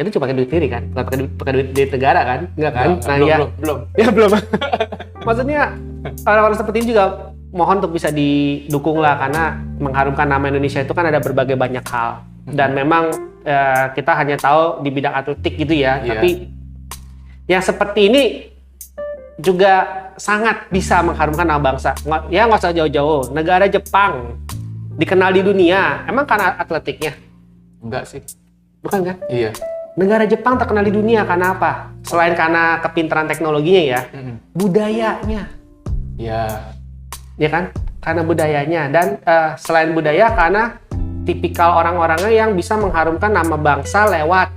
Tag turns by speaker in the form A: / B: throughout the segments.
A: itu cuma pakai duit sendiri kan, bukan pakai duit negara kan, enggak kan?
B: Belum.
A: Ya belum. Maksudnya orang-orang seperti ini juga mohon untuk bisa didukung lah, karena mengharumkan nama Indonesia itu kan ada berbagai banyak hal, dan memang kita hanya tahu di bidang atletik gitu ya, tapi yang seperti ini juga sangat bisa mengharumkan nama bangsa. Ya nggak usah jauh-jauh, negara Jepang dikenal di dunia, emang karena atletiknya?
B: Enggak sih.
A: Bukan kan?
B: Iya.
A: Negara Jepang terkenal di dunia karena apa? Selain karena kepintaran teknologinya ya, budayanya.
B: Iya.
A: Ya kan? Karena budayanya. Dan selain budaya, karena tipikal orang-orangnya yang bisa mengharumkan nama bangsa lewat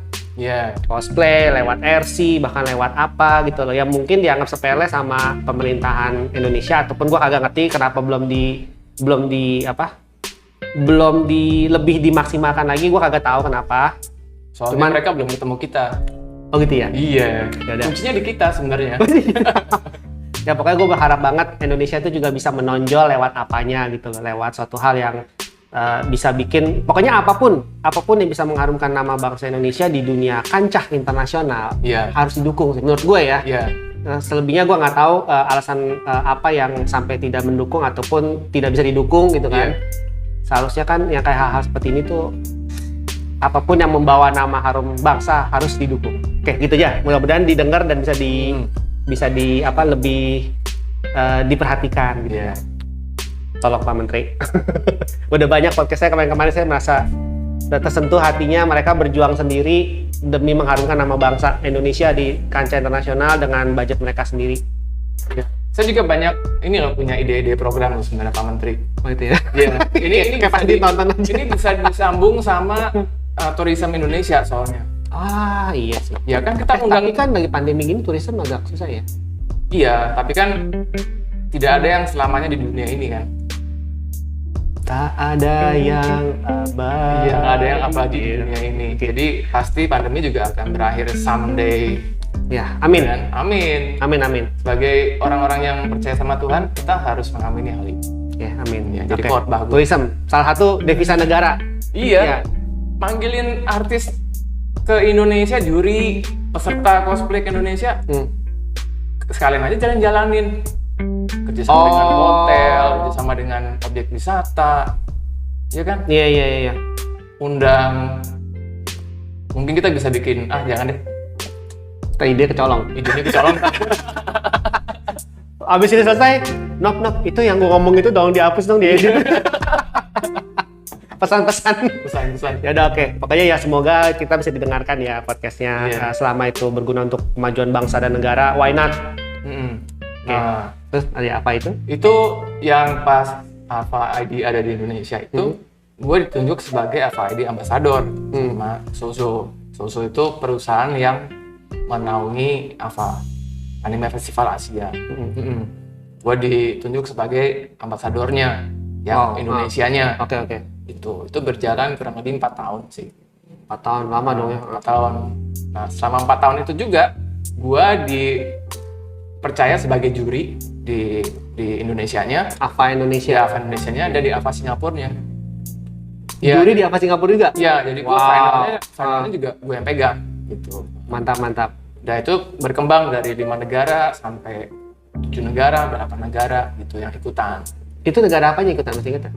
A: cosplay, lewat RC, bahkan lewat apa gitu loh. Yang mungkin dianggap sepele sama pemerintahan Indonesia, ataupun gua kagak ngerti kenapa belum lebih dimaksimalkan lagi. Gua kagak tahu kenapa.
B: Soalnya mereka belum ketemu kita.
A: Oh gitu ya?
B: Iya.
A: Yaudah.
B: Kuncinya di kita sebenarnya.
A: Ya pokoknya gue berharap banget Indonesia itu juga bisa menonjol lewat apanya gitu loh, lewat suatu hal yang bisa bikin, pokoknya apapun yang bisa mengharumkan nama bangsa Indonesia di dunia kancah internasional harus didukung sih menurut gue ya. Selebihnya gue nggak tahu alasan apa yang sampai tidak mendukung ataupun tidak bisa didukung gitu kan. Seharusnya kan yang kayak hal-hal seperti ini tuh, apapun yang membawa nama harum bangsa harus didukung. Oke, gitu aja. Mudah-mudahan didengar dan bisa lebih diperhatikan gitu. Tolong Pak Menteri. Udah banyak podcast saya kemarin saya merasa tersentuh hatinya, mereka berjuang sendiri demi mengharumkan nama bangsa Indonesia di kancah internasional dengan budget mereka sendiri.
B: Saya juga banyak punya ide-ide program loh sebenarnya Pak Menteri.
A: Oh itu ya.
B: Iya. Ini
A: kayak pasti tonton aja.
B: Ini bisa disambung sama turisme Indonesia soalnya.
A: Ah iya sih.
B: Ya kan kita undang.
A: Tapi kan lagi pandemi gini turisme agak susah ya.
B: Iya, tapi kan tidak ada yang selamanya di dunia ini kan.
A: Tak ada yang abadi.
B: Iya, ada yang abadi di dunia ini. Jadi pasti pandemi juga akan berakhir someday.
A: Ya, amin.
B: Dan amin. Sebagai orang-orang yang percaya sama Tuhan, kita harus mengamini hal ini.
A: Ya, amin.
B: Ya, jadi khotbah.
A: Turisme, salah satu devisa negara.
B: Iya. Panggilin artis ke Indonesia, juri peserta cosplay ke Indonesia, sekalian aja jalan-jalanin, kerjasama dengan hotel, kerjasama dengan objek wisata, ya kan?
A: Iya.
B: Undang, mungkin kita bisa bikin, jangan deh.
A: Ide kecolong.
B: Idenya kecolong.
A: Abis ini selesai, nok, itu yang gue ngomong itu dong dihapus dong, diedit. Pesan-pesan. Ya udah oke. Pokoknya ya semoga kita bisa didengarkan ya podcastnya. Selama itu berguna untuk kemajuan bangsa dan negara, why not? Terus ada apa itu?
B: Itu yang pas Alpha ID ada di Indonesia itu, gue ditunjuk sebagai Alpha ID Ambassador sama Sozo. Sozo itu perusahaan yang menaungi Alpha Anime Festival Asia. Gue ditunjuk sebagai ambasadornya yang Indonesianya.
A: Oke.
B: Itu berjalan kurang lebih 4 tahun sih.
A: 4 tahun, lama dong ya.
B: 4 tahun. Nah, selama 4 tahun itu juga gue dipercaya sebagai juri di Indonesianya.
A: Alpha Indonesia.
B: Alpha Indonesianya ada di Alpha Singapurnya.
A: Juri di Alpha Singapura juga?
B: Iya, jadi gue finalnya juga gue yang pegang gitu.
A: Mantap.
B: Dan itu berkembang dari 5 negara sampai 7 negara, berapa negara gitu yang ikutan.
A: Itu negara apanya ikutan, masih ingat?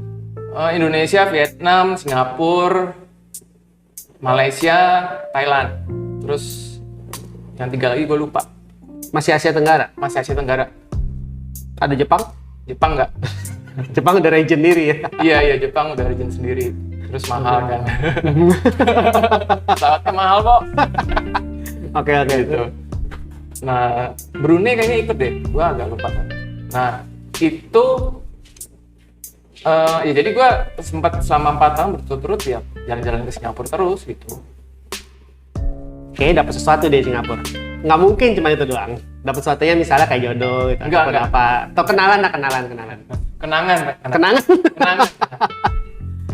B: Indonesia, Vietnam, Singapura, Malaysia, Thailand. Terus yang 3 lagi gue lupa.
A: Masih Asia Tenggara?
B: Masih Asia Tenggara.
A: Ada Jepang?
B: Jepang nggak?
A: Jepang udah region sendiri ya?
B: Iya, Jepang udah region sendiri. Terus mahal kan? Pesawatnya mahal kok.
A: Oke.
B: Gitu. Nah, Brunei kayaknya ikut deh. Gue agak lupa. Nah, itu ya jadi gue sempat selama 4 tahun berturut-turut ya jalan-jalan ke Singapura terus gitu.
A: Kayaknya dapat sesuatu di Singapura. Nggak mungkin cuma itu doang. Dapat sesuatunya misalnya kayak jodoh gitu.
B: Enggak.
A: Apa? Atau kenalan.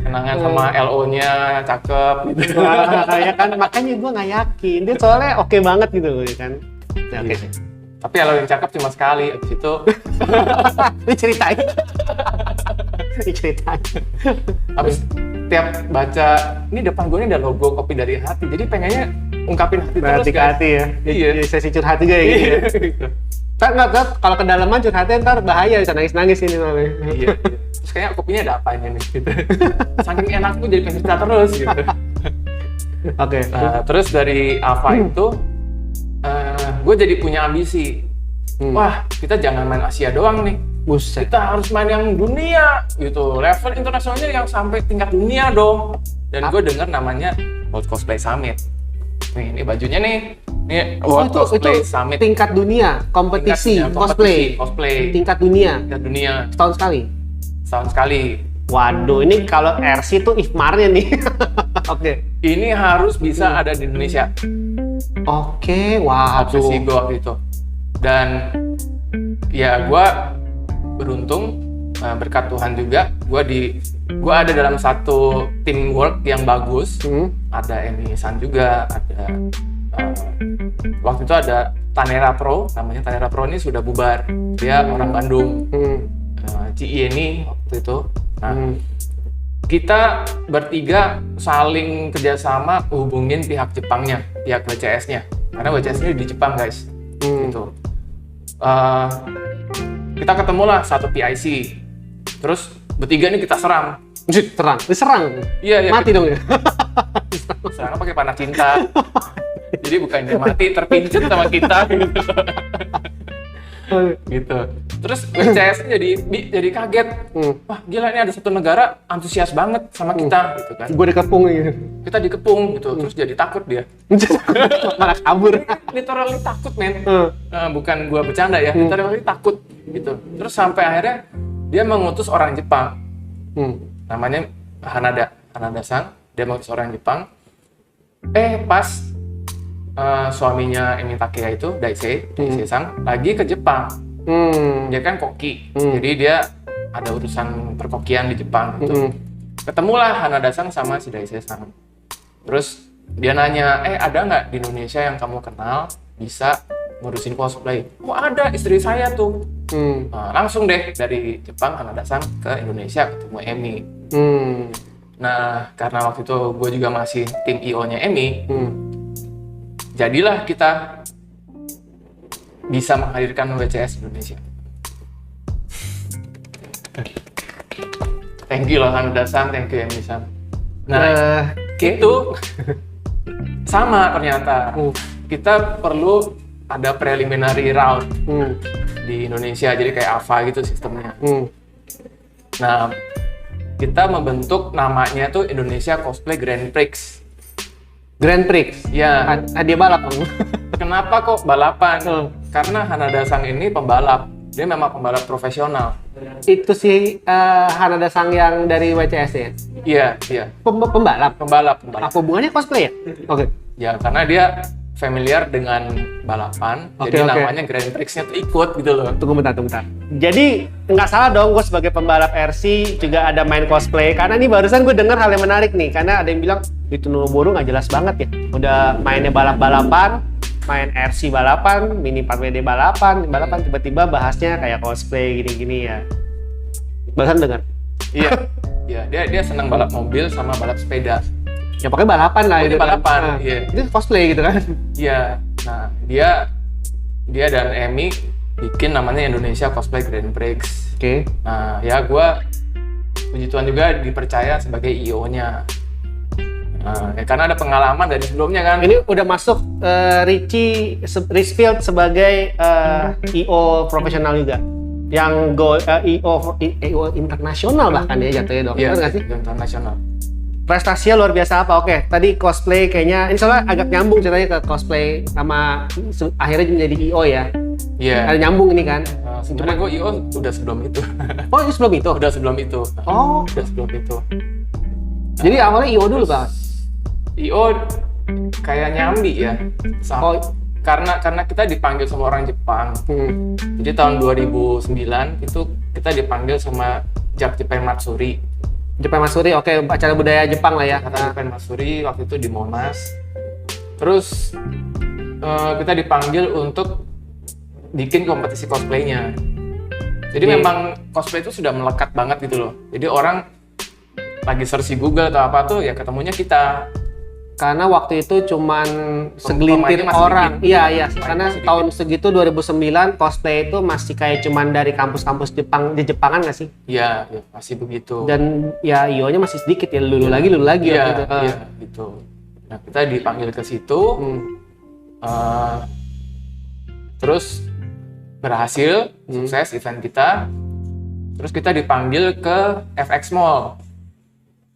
B: Kenangan sama LO-nya cakep gitu.
A: Ya kan, makanya gue nggak yakin. Dia soalnya oke banget gitu kan. Ya, oke.
B: Tapi LO yang cakep cuma sekali, abis itu
A: diceritain.
B: Abis tiap baca, ini depan gue ini ada logo Kopi Dari Hati, jadi pengennya ungkapin hati terus
A: Berarti ke
B: guys.
A: hati ya.
B: Iya.
A: Jadi sesi curhat juga ya gitu.
B: Iya,
A: Ya.
B: gitu.
A: Ntar kalau kedalaman curhatnya ntar bahaya bisa nangis-nangis ini soalnya.
B: Iya. Terus kayaknya kopinya ada apanya nih gitu. Saking enak tuh jadi pengen cerita terus gitu.
A: Oke.
B: Nah, terus dari Ava itu gue jadi punya ambisi. Wah, kita jangan main Asia doang nih.
A: Buset.
B: Kita harus main yang dunia gitu. Level internasionalnya yang sampai tingkat dunia dong. Dan gue dengar namanya World Cosplay Summit. Nih, ini bajunya nih. Nih,
A: Oh,
B: World
A: itu
B: Cosplay Summit.
A: tingkat dunia, kompetisi
B: Tingkat
A: cosplay.
B: cosplay.
A: Tingkat dunia,
B: Tingkat dunia
A: setahun sekali.
B: setahun sekali.
A: Waduh, ini kalau RC tuh Ifmarnya nih. Oke.
B: Ini harus bisa ada di Indonesia.
A: Oke,
B: Obsesi
A: waduh.
B: gue waktu itu. Dan ya gue beruntung, berkat Tuhan juga, gue ada dalam satu teamwork yang bagus. Ada Emi San juga, ada waktu itu ada Tanera Pro, namanya Tanera Pro ini sudah bubar. Dia orang Bandung. Ci ini waktu itu. Nah, kita bertiga saling kerjasama hubungin pihak Jepangnya, pihak WCS-nya. Karena WCS-nya di Jepang guys. Gitu. Kita ketemulah satu PIC. Terus bertiga ini kita serang.
A: Diserang.
B: Iya,
A: Mati dong ya.
B: Serang pakai panah cinta. Jadi bukan dia mati, terpincet sama kita gitu. Terus WCS jadi kaget. Wah, gila ini ada satu negara antusias banget sama kita gitu kan.
A: Gue dikepung gitu.
B: Kita dikepung gitu, terus jadi takut dia.
A: Malah kabur.
B: Literally takut, men. Bukan gua bercanda ya, literally takut gitu. Terus sampai akhirnya dia mengutus orang Jepang. Namanya Hanada-san. Dia mengutus orang Jepang. Pas suaminya Emi Takeya itu, Daisei-san, lagi ke Jepang. Dia kan koki, jadi dia ada urusan perkokian di Jepang gitu. Ketemulah Hanada-san sama si Daisei-san. Terus dia nanya, ada nggak di Indonesia yang kamu kenal bisa ngurusin cosplay? Oh ada, istri saya tuh. Nah, langsung deh dari Jepang Hanada-san ke Indonesia ketemu Emi. Nah, karena waktu itu gue juga masih tim IO-nya Emi, jadilah kita bisa menghadirkan WCS Indonesia. Thank you loh Hanada-san, thank you Emi-san. Nah, itu sama ternyata. Kita perlu ada preliminary round di Indonesia, jadi kayak AVA gitu sistemnya. Nah, kita membentuk namanya tuh Indonesia Cosplay Grand Prix.
A: Grand Prix?
B: Ya.
A: Dia balap dong.
B: Kenapa kok balapan? Karena Hanada-san ini pembalap. Dia memang pembalap profesional.
A: Itu si Hanada-san yang dari WCS ya?
B: Iya.
A: Pembalap?
B: Pembalap.
A: Apa hubungannya cosplay ya? Oke.
B: Ya, karena dia familiar dengan balapan, jadi namanya Grand Prix-nya tuh ikut gitu loh.
A: Tunggu bentar. Jadi nggak salah dong gue sebagai pembalap RC juga ada main cosplay. Karena ini barusan gue dengar hal yang menarik nih. Karena ada yang bilang itu Nurboru nggak jelas banget ya. Udah mainnya balap-balapan, main RC balapan, mini 4WD balapan tiba-tiba bahasnya kayak cosplay gini-gini ya. Barusan dengar?
B: Iya, dia senang balap mobil sama balap sepeda.
A: Ya pokoknya balapan lah.
B: Pokoknya
A: gitu
B: balapan,
A: kan.
B: iya.
A: Itu cosplay gitu kan?
B: Iya, nah dia dan Emi bikin namanya Indonesia Cosplay Grand Prix.
A: Oke.
B: Nah, ya gue puji Tuhan juga dipercaya sebagai IO-nya. Nah, karena ada pengalaman dari sebelumnya kan.
A: Ini udah masuk Richfield sebagai IO profesional juga. Yang IO internasional bahkan ya jatuhnya dong.
B: Iya,
A: Benar nggak sih?
B: internasional.
A: Prestasinya luar biasa apa? Oke, tadi cosplay kayaknya ini soalnya agak nyambung ceritanya ke cosplay sama akhirnya menjadi IO ya.
B: Iya.
A: Ada nyambung ini kan.
B: Sebenarnya gue IO udah sebelum itu.
A: Oh, itu sebelum itu?
B: Udah sebelum itu.
A: Oh.
B: Udah sebelum itu.
A: Jadi awalnya IO dulu, Bang?
B: IO kayak nyambi ya. Karena kita dipanggil sama orang Jepang. Jadi tahun 2009 itu kita dipanggil sama Japan Matsuri.
A: Jepang Matsuri, oke, acara budaya Jepang lah ya.
B: Japan Matsuri waktu itu di Monas. Terus kita dipanggil untuk bikin kompetisi cosplaynya. Jadi memang cosplay itu sudah melekat banget gitu loh. Jadi orang lagi search di Google atau apa tuh ya ketemunya kita.
A: Karena waktu itu cuman segelintir
B: Pemainnya masih
A: orang.
B: dikit.
A: Iya,
B: Pemainnya
A: karena
B: masih dikit.
A: tahun segitu 2009 cosplay itu masih kayak cuman dari kampus-kampus Jepang di Jepangan nggak sih?
B: Iya, ya, masih begitu.
A: Dan ya IO-nya masih sedikit ya, lulu lagi waktu
B: Iya,
A: itu.
B: iya, gitu. Nah, kita dipanggil ke situ, terus berhasil, sukses event kita. Terus kita dipanggil ke FX Mall.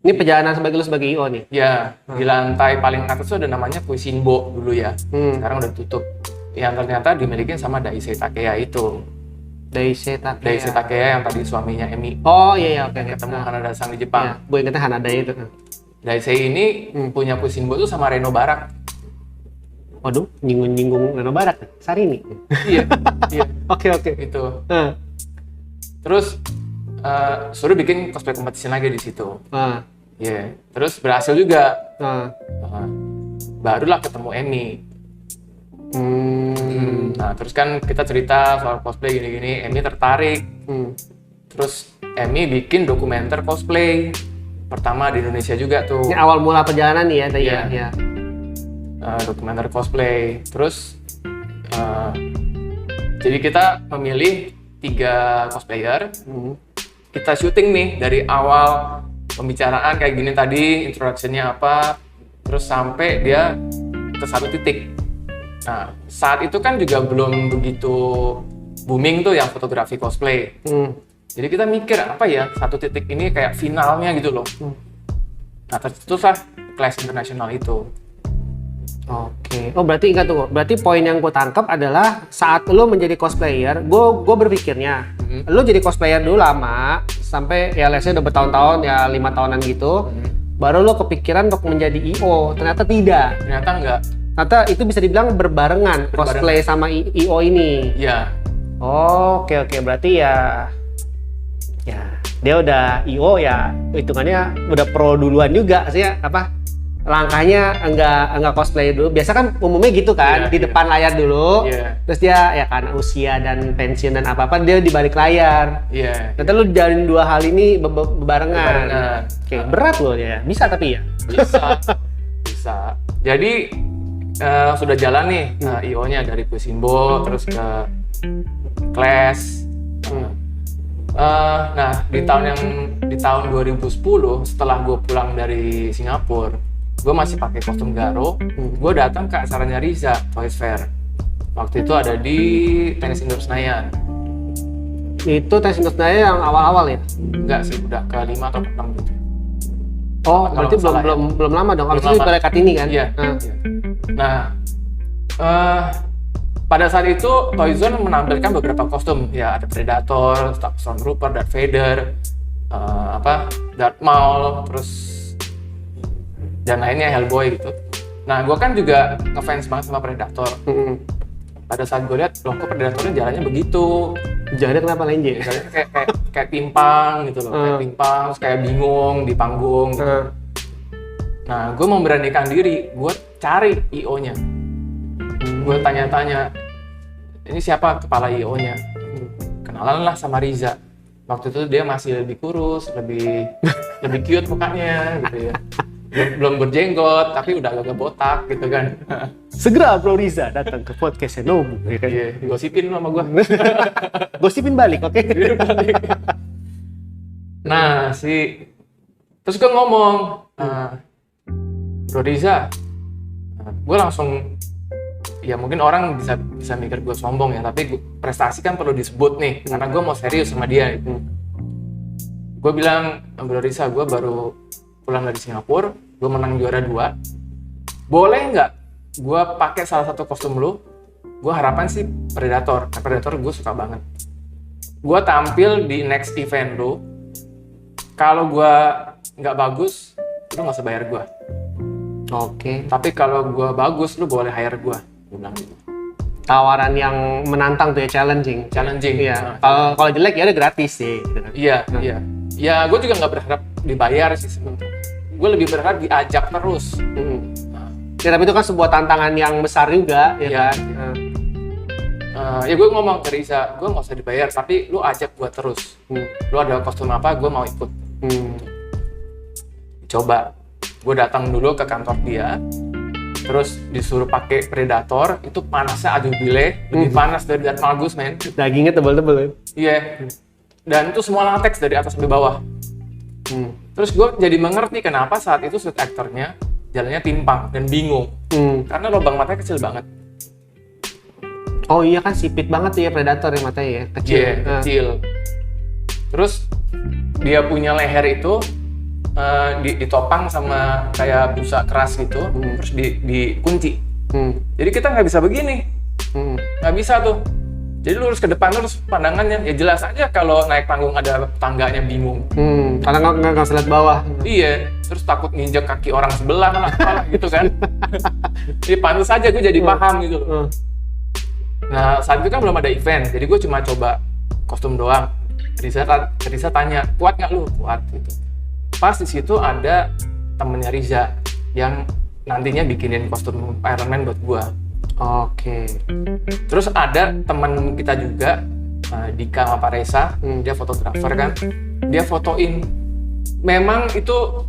A: Ini perjalanan sebagai lu sebagai IO nih.
B: Ya, di lantai paling atas itu ada namanya Kuishinbo dulu ya. Sekarang udah tutup. Yang ternyata dimiliki sama Daisei Takeya itu.
A: Daisei Takeya.
B: Daisei Takeya yang tadi suaminya Emi.
A: Oh iya, oke.
B: Ketemu
A: Nah,
B: Hanada-san di
A: ya,
B: Jepang.
A: gue ingetnya Hanada itu.
B: Daisei ini punya Kuishinbo tuh sama Reno Barak.
A: Waduh, nyinggung Reno Barat. Sarini.
B: Iya, iya.
A: Oke.
B: Itu. Terus suruh bikin cosplay competition lagi di situ. Iya. Terus berhasil juga. Barulah ketemu Emi. Nah, terus kan kita cerita soal cosplay gini-gini, Emi tertarik. Terus Emi bikin dokumenter cosplay pertama di Indonesia juga tuh.
A: Ini awal mula perjalanan nih ya, tadi
B: Iya.
A: ya.
B: Dokumenter cosplay. Terus jadi kita memilih 3 cosplayer. Kita syuting nih dari awal pembicaraan kayak gini tadi, introduction-nya apa, terus sampai dia ke satu titik. Nah, saat itu kan juga belum begitu booming tuh yang fotografi cosplay. Jadi kita mikir apa ya, satu titik ini kayak finalnya gitu loh. Nah, tercetuslah Clash International itu.
A: Oke. Oh, berarti ingat tuh. Berarti poin yang gue tangkap adalah saat lo menjadi cosplayer, gue berpikirnya, lo jadi cosplayer dulu lama, sampai ya let's say udah bertahun-tahun, ya 5 tahunan gitu, baru lo kepikiran untuk menjadi IO. Ternyata tidak.
B: Ternyata enggak.
A: Ternyata itu bisa dibilang berbarengan, cosplay sama IO ini.
B: Iya.
A: Oh, oke. Berarti ya dia udah IO ya, hitungannya udah pro duluan juga sih ya, langkahnya enggak cosplay dulu. Biasa kan umumnya gitu kan, di depan layar dulu. Terus dia ya karena usia dan pensiun dan apa-apa dia di balik layar. Ternyata lu jalin 2 hal ini bebarengan. Oke, berat loh ya. Bisa tapi ya.
B: Bisa. Jadi sudah jalan nih IO-nya dari Kuishinbo terus ke Clash. Nah, di tahun 2010 setelah gue pulang dari Singapura, gue masih pakai kostum Garo. Gue datang ke acaranya Riza Toys Fair. Waktu itu ada di Tenis Indoor Senayan.
A: Itu Tenis Indoor Senayan yang awal-awal ya?
B: Enggak sih, udah ke 5 atau ke 6 gitu.
A: Oh, berarti belum lama dong. Abis itu Balai Kartini kan?
B: Iya. Nah, pada saat itu Toyzone menampilkan beberapa kostum. Ya, ada Predator, Stormtrooper, Darth Vader, Darth Maul, terus dan lainnya, Hellboy gitu. Nah, gue kan juga ngefans banget sama Predator. Pada saat gue lihat, loh kok Predatornya jalannya begitu.
A: Jalannya kenapa lain J?
B: Jalannya kayak pimpang gitu loh, kayak pimpang, terus kayak bingung di panggung gitu. Nah, gue memberanikan diri, gue cari IO-nya. Gue tanya-tanya, ini siapa kepala IO-nya? Kenalan lah sama Riza. Waktu itu dia masih lebih kurus, lebih cute mukanya gitu ya. Belum berjenggot, tapi udah agak botak gitu kan.
A: Segera Bro Riza datang ke podcast Nobu. Ya kan?
B: Iya, gosipin sama gue.
A: Gosipin balik, oke?
B: Nah, terus gue ngomong, Bro Riza, gue langsung, ya mungkin orang bisa mikir gue sombong ya, tapi prestasi kan perlu disebut nih, karena gue mau serius sama dia. Gue bilang, Bro Riza, gue baru pulang dari Singapura, gue menang juara 2. Boleh nggak gue pakai salah satu kostum lu? Gue harapan sih Predator. Nah, Predator gue suka banget. Gue tampil di next event lu. Kalau gue nggak bagus, lu nggak usah bayar gue.
A: Oke.
B: Tapi kalau gue bagus, lu boleh hire gue. Gue bilang gitu.
A: Tawaran yang menantang tuh ya, challenging. Iya. Kalau jelek ya udah gratis sih. Gitu kan.
B: Iya. Ya, gue juga nggak berharap dibayar sih sebenarnya. Gue lebih berharap diajak terus.
A: Ya, tapi itu kan sebuah tantangan yang besar juga, ya kan?
B: Ya gue ngomong ke Riza, gue nggak usah dibayar, tapi lu ajak gue terus. Lu ada kostum apa, gue mau ikut. Coba. gue datang dulu ke kantor dia, terus disuruh pakai Predator, itu panasnya aduh bile, lebih panas dari Dark Magus, men.
A: Dagingnya tebel-tebel ya.
B: Iya. Dan itu semua latex dari atas sampai bawah. Terus gue jadi mengerti kenapa saat itu suit actornya jalannya timpang dan bingung. Karena lubang matanya kecil banget.
A: Oh iya kan sipit banget tuh ya Predator ya matanya ya, kecil.
B: Iya, kecil. Terus dia punya leher itu ditopang sama kayak busa keras gitu, terus dikunci. Jadi kita nggak bisa begini, nggak bisa tuh. Jadi lurus ke depan terus pandangannya, ya jelas aja kalau naik panggung ada tangganya bingung.
A: Karena nggak lihat bawah.
B: Iya, terus takut nginjek kaki orang sebelah lah, apalah gitu kan. Jadi pantas aja gue jadi paham gitu loh. Nah saat itu kan belum ada event, jadi gue cuma coba kostum doang. Riza tanya, kuat nggak lu? Kuat gitu. Pas di situ ada temennya Riza yang nantinya bikinin kostum Iron Man buat gua.
A: Oke.
B: Terus ada teman kita juga, Dika sama Pak Reza, dia fotografer kan, dia fotoin. Memang itu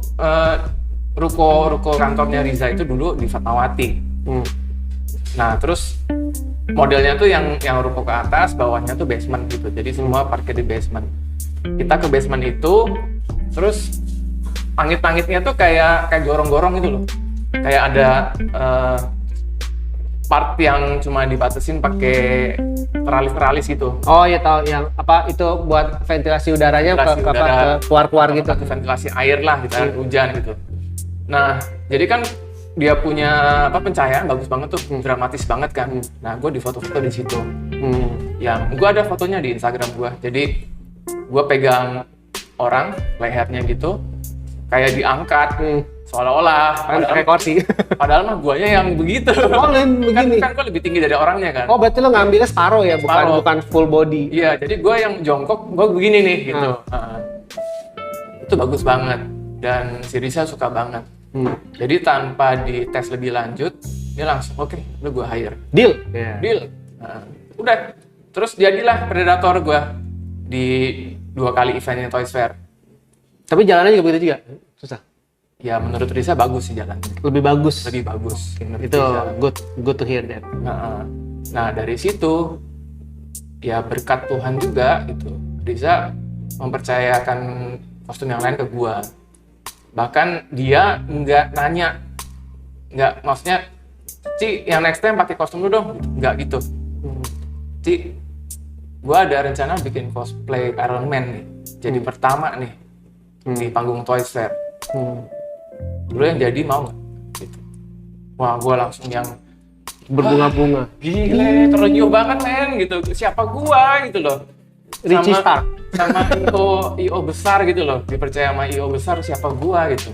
B: ruko kantornya Riza itu dulu di Fatmawati. Nah terus modelnya tuh yang ruko ke atas, bawahnya tuh basement gitu. Jadi semua parkir di basement. Kita ke basement itu, terus pangit-pangitnya tuh kayak gorong-gorong gitu loh. Kayak ada part yang cuma dibatasin pakai teralis gitu.
A: Oh iya tahu yang apa itu buat ventilasi udaranya ke keluar-keluar gitu.
B: Ventilasi air lah gitu, air hujan gitu. Nah, jadi kan dia punya pencahayaan bagus banget tuh, dramatis banget kan. Nah, gue di foto-foto di situ. Yang gue ada fotonya di Instagram gue. Jadi gue pegang orang lehernya gitu, kayak diangkat, seolah-olah
A: Pakai kursi.
B: padahal mah guanya yang begitu.
A: Oh, begini.
B: Kan gue lebih tinggi dari orangnya kan.
A: Oh, berarti lo ngambilnya separuh ya, bukan full body.
B: Iya, jadi gue yang jongkok, gue begini nih gitu. Itu bagus banget dan si Risa suka banget. Jadi tanpa dites lebih lanjut, dia langsung oke, lu gue hire.
A: Deal.
B: Deal. Udah. Terus jadilah Predator gue di 2 kali eventnya Toys Fair.
A: Tapi jalannya juga begitu juga? Susah?
B: Ya menurut Risa bagus sih jalan.
A: Lebih bagus?
B: Lebih bagus.
A: Itu good to hear that.
B: Nah dari situ, ya berkat Tuhan juga gitu. Risa mempercayakan kostum yang lain ke gua. Bahkan dia nggak nanya. Nggak, maksudnya, Ci yang next time pakai kostum lu dong. Nggak gitu. Ci, gua ada rencana bikin cosplay Iron Man nih. Jadi pertama nih. Di panggung Toys Fair. Lu yang jadi mau nggak? Gitu. Wah, gue langsung yang
A: berbunga-bunga.
B: Gile, terenyuh banget men gitu. Siapa gua gitu loh.
A: Richie Stark.
B: Sama IO besar gitu loh. Dipercaya sama IO besar siapa gua gitu.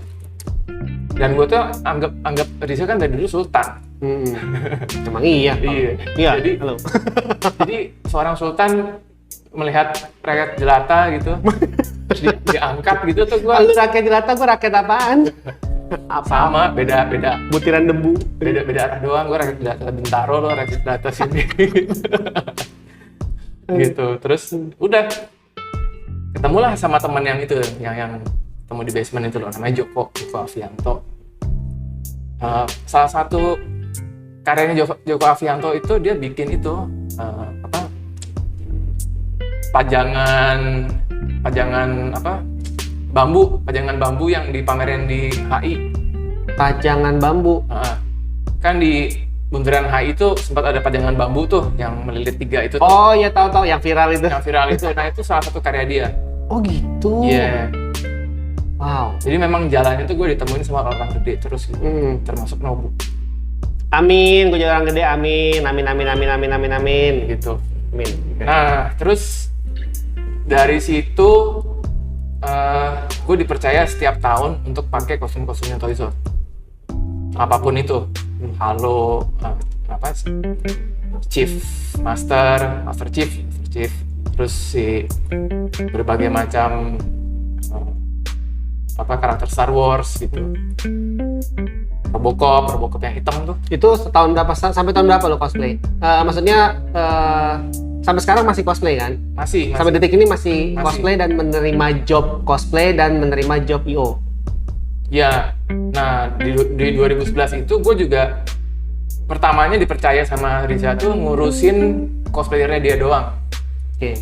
B: Dan gue tuh anggap Riza kan dari dulu sultan.
A: Emang iya.
B: Iya. Jadi seorang sultan melihat rakyat jelata gitu, terus diangkat gitu tuh gue.
A: Lu rakyat jelata, gue rakyat apaan?
B: Sama, beda
A: butiran debu.
B: Beda arah doang. Gue rakyat jelata Bintaro, lo rakyat jelata sini. Gitu. Terus udah ketemulah sama teman yang itu, yang ketemu di basement itu loh, namanya Joko Avianto. Salah satu karyanya Joko Avianto itu dia bikin itu pajangan bambu yang dipamerin di HI.
A: Pajangan bambu.
B: Kan di bundaran HI itu sempat ada pajangan bambu tuh yang melilit 3 itu tuh.
A: Oh ya, tahu yang viral itu.
B: Yang viral itu. Nah, itu salah satu karya dia.
A: Oh gitu.
B: Iya.
A: Wow.
B: Jadi memang jalannya tuh gue ditemuin sama orang gede terus gitu. Termasuk Nobu.
A: Amin, gue jadi orang gede, amin gitu. Amin.
B: Nah, terus dari situ gue dipercaya setiap tahun untuk pakai kostum-kostumnya Toyzo. Apapun itu. Halo, Chief, Master Chief. Terus si berbagai macam karakter Star Wars gitu. Robocop yang hitam tuh. Itu
A: sampai tahun berapa lo cosplay? Maksudnya sampai sekarang masih cosplay kan?
B: Masih.
A: Sampai detik ini masih cosplay dan menerima job cosplay dan menerima job IO.
B: Ya, nah di 2011 itu gue juga pertamanya dipercaya sama Riza tuh ngurusin cosplayernya dia doang.
A: Oke.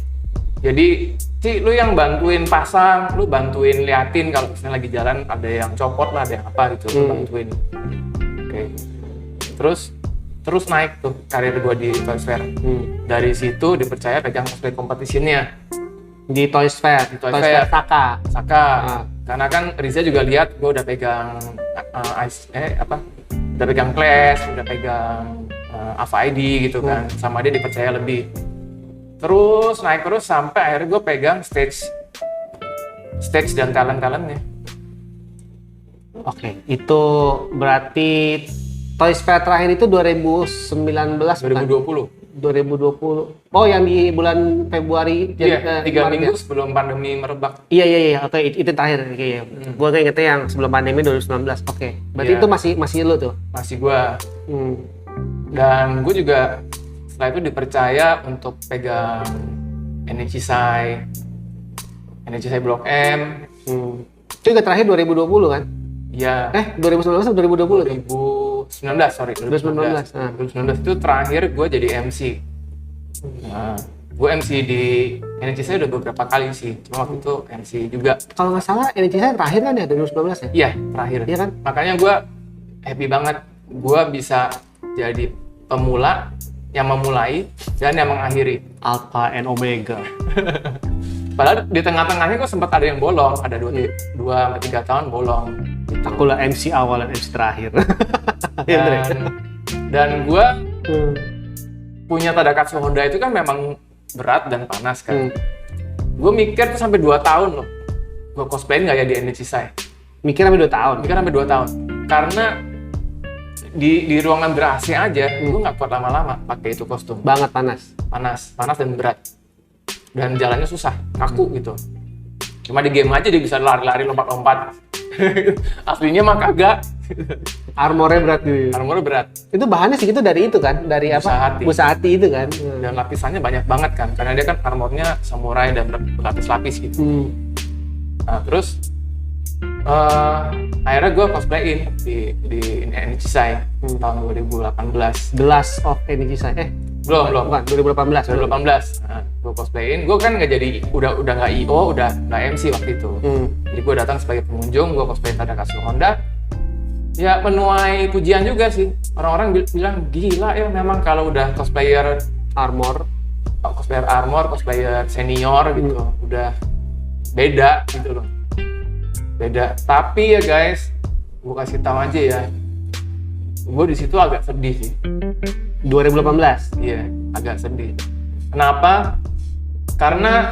B: Jadi, lu yang bantuin pasang, lu bantuin liatin kalau misalnya lagi jalan ada yang copot lah, ada yang apa gitu, lu bantuin. Oke. Terus naik tuh karir gue di Toys Fair. Dari situ dipercaya pegang cosplay competition-nya.
A: Di Toys Fair.
B: Di Toys Fair. Saka.
A: Ah.
B: Karena kan Riza juga lihat gue udah pegang udah pegang Clash, udah pegang Ava ID gitu kan, sama dia dipercaya lebih. Terus naik terus sampai akhirnya gue pegang stage dan talent-talentnya.
A: Oke, itu berarti Toys Fair terakhir itu 2019 bukan?
B: 2020.
A: 2020. Oh, yang di bulan Februari.
B: Iya, 3
A: kemarin
B: minggu
A: ya?
B: sebelum pandemi merebak.
A: Iya. Oke, itu terakhir kayaknya. Gua ingetnya yang sebelum pandemi 2019. Oke. Berarti
B: Iya.
A: itu masih lu tuh.
B: Masih gue.
A: Hmm.
B: Dan gue juga setelah itu dipercaya untuk pegang Energy Sai Blok M.
A: Itu juga terakhir 2020 kan?
B: Ya,
A: 2019 atau 2020 tuh?
B: 2019, sorry.
A: 2019.
B: 2019 itu terakhir gue jadi MC. Nah, gue MC di Energy Sai udah beberapa kali sih. Cuma waktu itu MC juga.
A: Kalau nggak salah Energy saya terakhir kan ya 2019 ya?
B: Iya, terakhir.
A: Iya kan?
B: Makanya gue happy banget. Gue bisa jadi pemula yang memulai dan yang mengakhiri.
A: Alpha and Omega.
B: Padahal di tengah-tengahnya kok sempat ada yang bolong, ada 2-3 tahun bolong. Gitu.
A: Aku lah MC awal dan MC terakhir.
B: Dan gue punya Tadakatsu Honda itu kan memang berat dan panas kan. Gue mikir tuh sampai 2 tahun loh. Gue cosplayin nggak ya di Energy Sai?
A: Mikir sampai 2 tahun.
B: Mikir sampai 2 tahun. Karena di ruangan ber-AC aja, gue nggak kuat lama-lama pakai itu kostum.
A: Banget panas.
B: Panas dan berat. Dan jalannya susah, kaku gitu. Cuma di game aja dia bisa lari-lari, lompat-lompat. Aslinya mah kagak.
A: Armornya berat juga.
B: Armornya berat.
A: Itu bahannya segitu dari itu kan? Dari apa?
B: Busahati.
A: Busahati itu kan?
B: Dan lapisannya banyak banget kan, karena dia kan armornya samurai dan berlapis-lapis gitu. Nah, terus akhirnya gue cosplayin di Energy Sai tahun 2018.
A: The Last of Energy Sai.
B: Belum.
A: Bukan, 2018.
B: 2018. Nah, gue cosplayin. Gue kan nggak jadi, udah nggak IO, udah nggak MC waktu itu. Jadi gue datang sebagai pengunjung, gue cosplayin Tadakatsu Honda. Ya menuai pujian juga sih. Orang-orang bilang gila ya, memang kalau udah cosplayer
A: Armor.
B: Cosplayer senior gitu, udah beda gitu loh. Beda. Tapi ya guys, gue kasih tahu aja ya, gue di situ agak sedih sih.
A: 2018.
B: Iya, agak sedih. Kenapa? Karena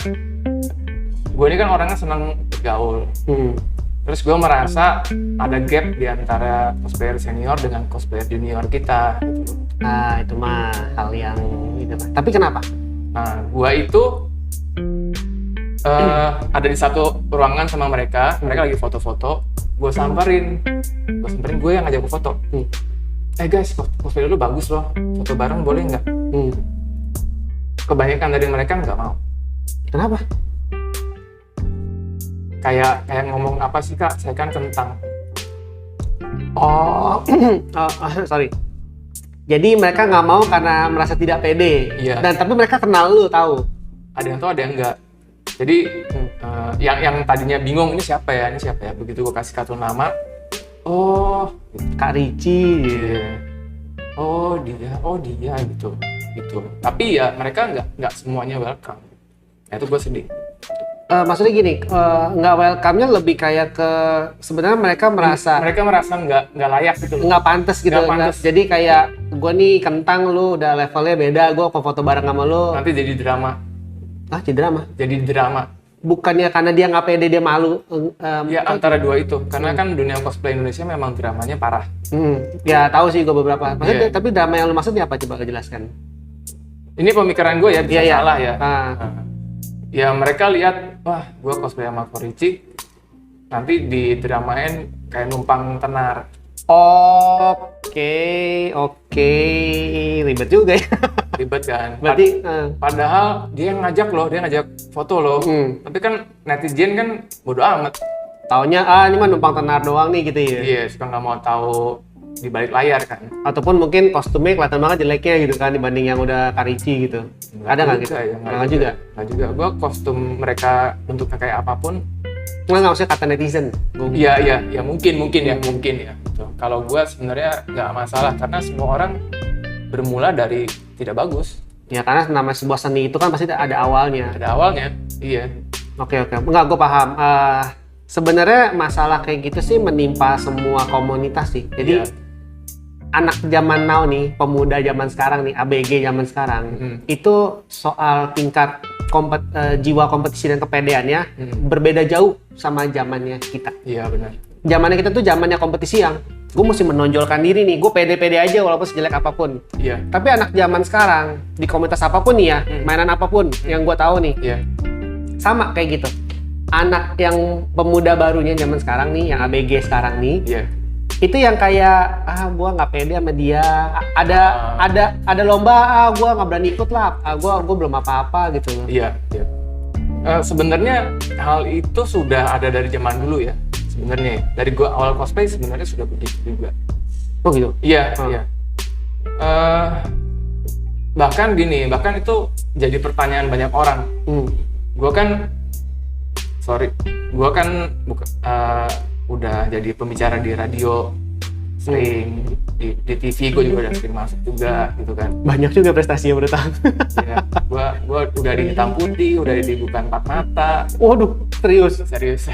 B: gue ini kan orangnya senang bergaul. Terus gue merasa ada gap di antara cosplayer senior dengan cosplayer junior kita. Gitu.
A: Nah, itu mah hal yang ini. Tapi kenapa?
B: Nah, gue itu ada di satu ruangan sama mereka lagi foto-foto. Gue samperin, gue yang ngajak foto. Guys, cosplayer lu bagus loh, foto bareng boleh nggak? Kebanyakan dari mereka nggak mau.
A: Kenapa?
B: Kayak ngomong apa sih kak? Saya kan kentang.
A: Sorry. Jadi mereka nggak mau karena merasa tidak pede.
B: Iya.
A: Dan tapi mereka kenal lu, tahu.
B: Ada yang tahu, ada yang enggak. Jadi yang tadinya bingung ini siapa ya? Begitu gue kasih kartu nama, oh
A: Kak Ricci.
B: iya. Oh dia gitu. Tapi ya mereka nggak semuanya welcome. Nah, itu gue sedih.
A: Maksudnya gini, nggak welcome-nya lebih kayak ke sebenarnya mereka merasa
B: nggak layak gitu loh.
A: nggak pantas gitu.
B: Nggak pantas.
A: Jadi kayak gue nih kentang, lu udah levelnya beda, gue foto bareng sama lu.
B: Nanti jadi drama.
A: Jadi drama.
B: Jadi drama.
A: Bukannya karena dia nggak pede, dia malu.
B: Ya antara dua itu. Karena kan dunia cosplay Indonesia memang dramanya parah.
A: Ya tahu sih gue beberapa. Maksudnya
B: Yeah.
A: Tapi drama yang lu maksudnya apa, coba jelaskan.
B: Ini pemikiran gue ya, bisa
A: Iya.
B: salah ya.
A: Ah.
B: Ya mereka lihat, wah gue cosplay sama Korichi, nanti didramain kayak numpang tenar.
A: Oke, ribet juga ya.
B: Ribet kan?
A: Berarti
B: Padahal dia yang ngajak loh, dia ngajak foto loh. Tapi kan netizen kan bodo amat.
A: Taunya ini mah numpang tenar doang nih gitu ya.
B: Iya, suka nggak mau tahu di balik layar kan.
A: Ataupun mungkin kostumnya kelihatan banget jeleknya gitu kan dibanding yang udah Karici gitu. Ada nggak gitu?
B: Ya,
A: Nggak juga.
B: Nggak juga. Gue kostum mereka bentuknya kayak apapun.
A: Nggak maksudnya kata netizen.
B: Iya, ya mungkin ya. Gitu. Kalau gue sebenarnya nggak masalah karena semua orang bermula dari tidak bagus.
A: Ya karena nama sebuah seni itu kan pasti ada awalnya.
B: Ada awalnya, iya.
A: Oke. Enggak, gue paham. Sebenarnya masalah kayak gitu sih menimpa semua komunitas sih. Jadi
B: Iya.
A: anak zaman now nih, pemuda zaman sekarang nih, ABG zaman sekarang, itu soal tingkat jiwa kompetisi dan kepedeannya berbeda jauh sama zamannya kita.
B: Iya benar.
A: Zamannya kita tuh zamannya kompetisi yang gue mesti menonjolkan diri nih, gue pede-pede aja walaupun sejelek apapun.
B: Iya.
A: Tapi anak zaman sekarang di komunitas apapun nih ya, mainan apapun yang gue tahu nih,
B: Iya.
A: sama kayak gitu. Anak yang pemuda barunya zaman sekarang nih, yang ABG sekarang nih,
B: Iya.
A: itu yang kayak gua nggak pede sama dia, ada lomba, gua nggak berani ikut lah, gua belum apa-apa gitu loh.
B: Iya. Sebenarnya hal itu sudah ada dari zaman dulu ya. Sebenarnya dari gua awal cosplay sebenarnya sudah begitu juga.
A: Oh gitu.
B: Iya. Bahkan itu jadi pertanyaan banyak orang. Gua kan udah jadi pembicara di radio, sering di TV gue juga udah sering masuk juga gitu kan.
A: Banyak juga prestasinya menurut aku.
B: Ya, gua udah di Hitam Putih, udah di Bukan Empat Mata.
A: Waduh, serius.
B: Serius.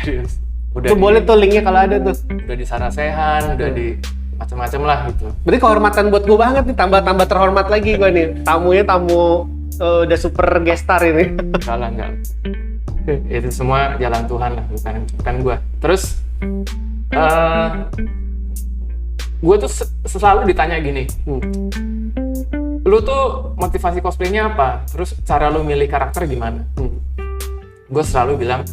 A: Tuh boleh tuh linknya kalau ada tuh.
B: Udah di Sarasehan, udah di macam-macam lah gitu.
A: Berarti kehormatan buat gue banget nih, tambah terhormat lagi gue nih. Tamunya udah super guest star ini.
B: Enggak. Itu semua jalan Tuhan lah, bukan gua. Terus gue tuh selalu ditanya gini, lu tuh motivasi cosplaynya apa? Terus cara lu milih karakter gimana? Gue selalu bilang,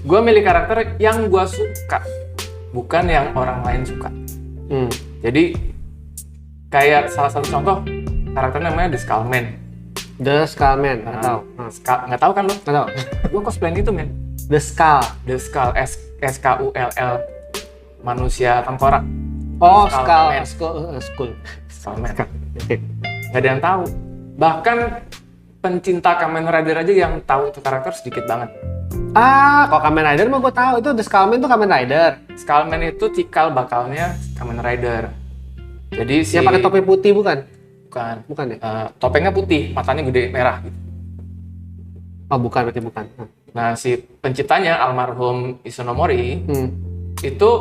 B: gue milih karakter yang gue suka, bukan yang orang lain suka. Jadi kayak salah satu contoh karakternya namanya The Skullman.
A: The Skullman, nggak tahu.
B: Nggak tahu kan lu?
A: Nggak tahu.
B: Gue cosplayin itu men.
A: The Skull.
B: The Skull, SKULL, manusia tengkorak.
A: Oh,
B: Skullman.
A: Skullman.
B: Nggak ada yang tahu. Bahkan pencinta Kamen Rider aja yang tahu itu karakter sedikit banget.
A: Kalau Kamen Rider mah gue tahu, itu The Skullman tuh Kamen Rider.
B: Skullman itu cikal bakalnya Kamen Rider. Jadi
A: Yang pakai topi putih bukan?
B: Bukan
A: ya?
B: Topengnya putih, matanya gede merah gitu.
A: Oh bukan, berarti bukan.
B: Nah si penciptanya almarhum Isonomori itu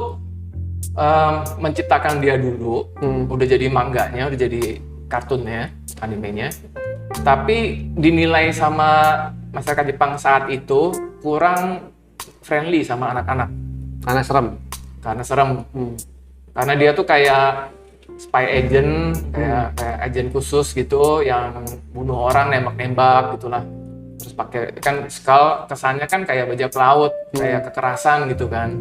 B: menciptakan dia dulu, udah jadi mangganya, udah jadi kartunnya, animenya. Tapi dinilai sama masyarakat Jepang saat itu kurang friendly sama anak-anak.
A: Karena serem. Karena dia tuh kayak spy agent, kayak agen khusus gitu yang bunuh orang, nembak-nembak gitulah. Terus pakai kan Skull kesannya kan kayak bajak laut, kayak kekerasan gitu kan.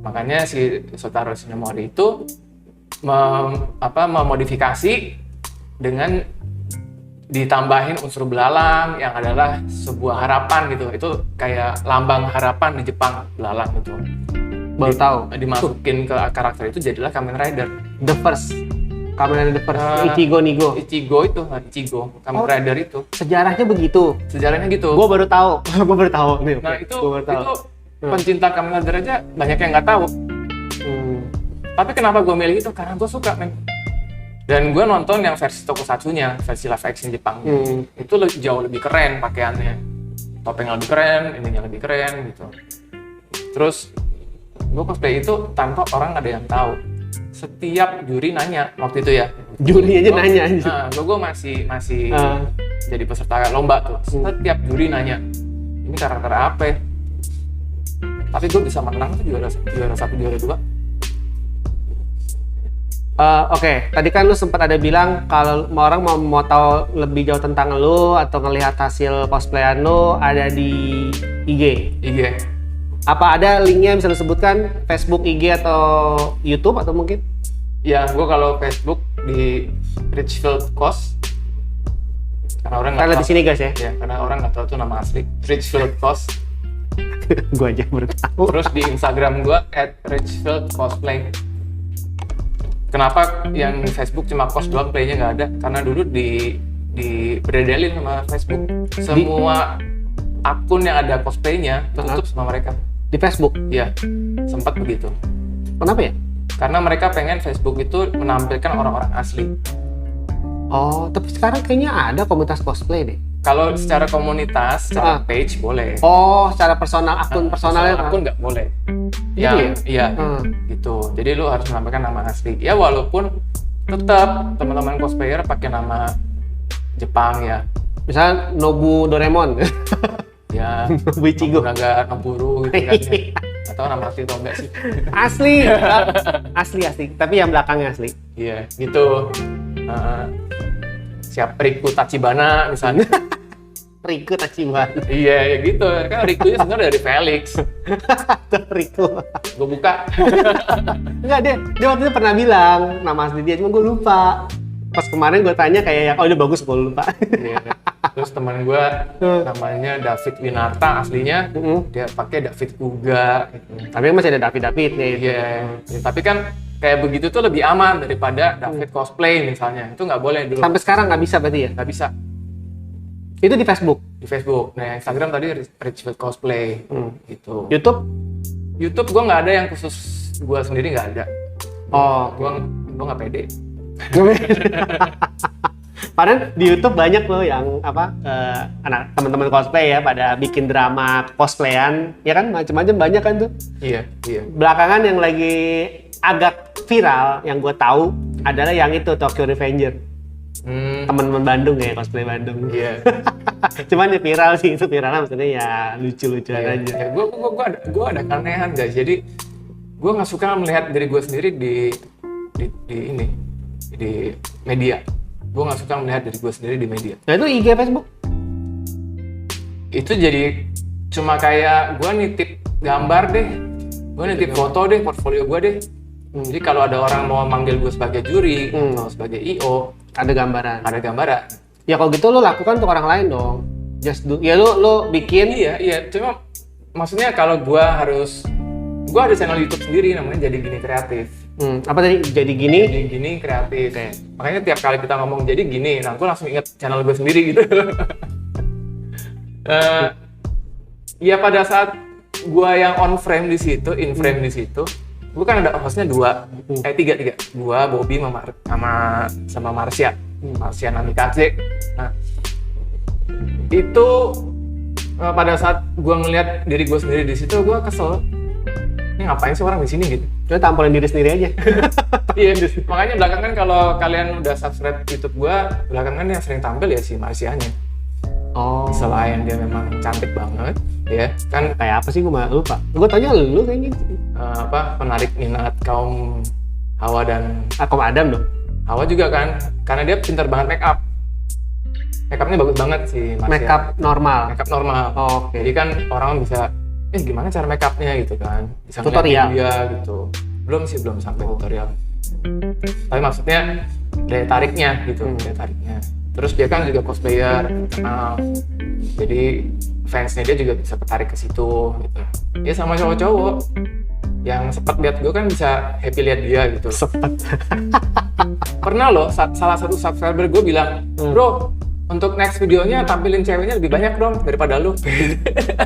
A: Makanya si Shotaro Shinomori itu memodifikasi dengan ditambahin unsur belalang yang adalah sebuah harapan gitu. Itu kayak lambang harapan di Jepang, belalang gitu. Baru tahu.
B: Dimasukin ke karakter itu jadilah Kamen Rider.
A: The first. Kamen Rider the first. Ichigo
B: Ichigo, Kamen Rider itu.
A: Sejarahnya begitu.
B: Sejarahnya gitu.
A: Gue baru tahu. Nih,
B: nah itu pencinta Kamen Rider aja banyak yang nggak tahu. Tapi kenapa gue milih itu? Karena gue suka, men. Dan gue nonton yang versi tokusatsunya, versi live action Jepang. Itu jauh lebih keren pakaiannya. Topengnya lebih keren, ininya lebih keren gitu. Terus gue cosplay itu tanpa orang ada yang tahu. Setiap juri nanya waktu itu ya.
A: Juri aja nanya.
B: Nah, gue masih jadi peserta lomba tuh. Setiap juri nanya, ini karakter apa ya? Tapi gue bisa menang tuh juara 1, juara 2.
A: Oke, tadi kan lu sempat ada bilang kalau orang mau tahu lebih jauh tentang lu atau ngelihat hasil cosplayan lu ada di IG. Apa ada linknya bisa disebutkan? Facebook, IG atau YouTube atau mungkin?
B: Ya, gue kalau Facebook di Richfield Cos. Karena orang nggak tahu.
A: Di sini guys ya.
B: Ya, karena orang nggak tahu tuh nama asli. Richfield Cos.
A: Gue aja baru tahu.
B: Terus di Instagram gue @richfieldcosplay. Kenapa yang di Facebook cuma cos doang, playnya nggak ada? Karena dulu beredelin sama Facebook. Semua akun yang ada cosplaynya tutup sama mereka.
A: Di Facebook?
B: Iya, sempat begitu.
A: Kenapa ya?
B: Karena mereka pengen Facebook itu menampilkan orang-orang asli.
A: Oh, tapi sekarang kayaknya ada komunitas cosplay deh.
B: Kalau secara komunitas, secara page boleh.
A: Oh, secara personal, akun personalnya
B: akun nggak boleh.
A: Gitu ya?
B: Iya, gitu. Jadi lu harus menampilkan nama asli. Ya walaupun tetap teman-teman cosplayer pakai nama Jepang ya.
A: Misalnya Nobu Doraemon.
B: Ya,
A: Nobu Ichigo.
B: Naga Noburu gitu kan. Ya. Atau nama asli atau enggak sih?
A: Asli. Asli. Tapi yang belakangnya asli.
B: Iya, gitu. Siap Riku Tachibana misalnya.
A: Riku Tachibana.
B: Iya, ya gitu. Kan Rikunya sebenarnya dari Felix.
A: Riku.
B: Gue buka.
A: Enggak, dia waktu itu pernah bilang nama asli dia, cuma gue lupa. Pas kemarin gue tanya kayak yang, oh ini bagus, gue lupa.
B: Iya. Terus teman gue namanya David Winarta aslinya, dia pakai David Kuga. Gitu.
A: Tapi masih ada David-Davidnya itu.
B: Iya. Ya, tapi kan kayak begitu tuh lebih aman daripada David cosplay misalnya. Itu nggak boleh dulu.
A: Sampai sekarang nggak bisa berarti ya?
B: Nggak bisa.
A: Itu di Facebook?
B: Di Facebook. Nah, Instagram tadi Richfield Cosplay. Gitu. YouTube gue nggak ada yang khusus gue sendiri, nggak ada.
A: Oh.
B: Gue nggak pede.
A: Padahal di YouTube banyak loh yang anak teman-teman cosplay ya pada bikin drama cosplayan, ya kan macam-macam banyak kan tuh.
B: Iya.
A: Belakangan yang lagi agak viral yang gue tahu adalah yang itu Tokyo Revenger. Teman-teman Bandung ya, cosplay Bandung.
B: Iya.
A: Cuman ya viral sih, itu viralnya maksudnya ya lucu-lucuan aja.
B: Ya, gue ada keanehan guys. Jadi gue nggak suka melihat diri gue sendiri di media. Gue nggak suka melihat diri gue sendiri di media.
A: Nah itu IG, Facebook?
B: Itu jadi cuma kayak gue nitip gambar deh, gue nitip foto deh, portfolio gue deh. Jadi kalau ada orang mau manggil gue sebagai juri atau sebagai IO,
A: ada gambaran. Ya kalau gitu lo lakukan untuk orang lain dong. Ya lo bikin.
B: Iya. Cuma maksudnya kalau gue ada channel YouTube sendiri namanya Jadi Gini Kreatif.
A: Apa tadi? Jadi gini?
B: Jadi Gini Kreatif. Okay. Makanya tiap kali kita ngomong jadi gini, nah gue langsung inget channel gue sendiri gitu. Ya pada saat gue yang on frame di situ, in frame di situ, gue kan ada hostnya tiga. Gue, Bobby, sama Marsha. Marsha Namikaze. Nah, itu pada saat gue ngeliat diri gue sendiri di situ, gue kesel. Ini ngapain sih orang di sini gitu?
A: Lo tampilin diri sendiri aja.
B: Iya, makanya belakangan kalau kalian udah subscribe YouTube gue, belakangan yang sering tampil ya si Marsianya.
A: Oh.
B: Selain dia memang cantik banget, ya kan.
A: Kayak apa sih, gue lupa. Gue tanya lu kayaknya.
B: Penarik minat kaum Hawa dan
A: kaum Adam dong.
B: Hawa juga kan, karena dia pintar banget make up. Make upnya bagus banget sih Marsia.
A: Make up normal.
B: Oh, oke. Jadi kan orang bisa, gimana cara make upnya gitu kan? Bisa
A: tutorial
B: dia gitu. Belum sampai tutorial. Tapi maksudnya daya tariknya gitu, daya tariknya. Terus dia kan juga cosplayer, jadi fansnya dia juga bisa tertarik ke situ gitu. Dia sama cowok-cowok yang sempat lihat gue kan bisa happy lihat dia gitu.
A: Sempat.
B: Pernah loh salah satu subscriber gue bilang, bro, untuk next videonya tampilin ceweknya lebih banyak dong daripada lu.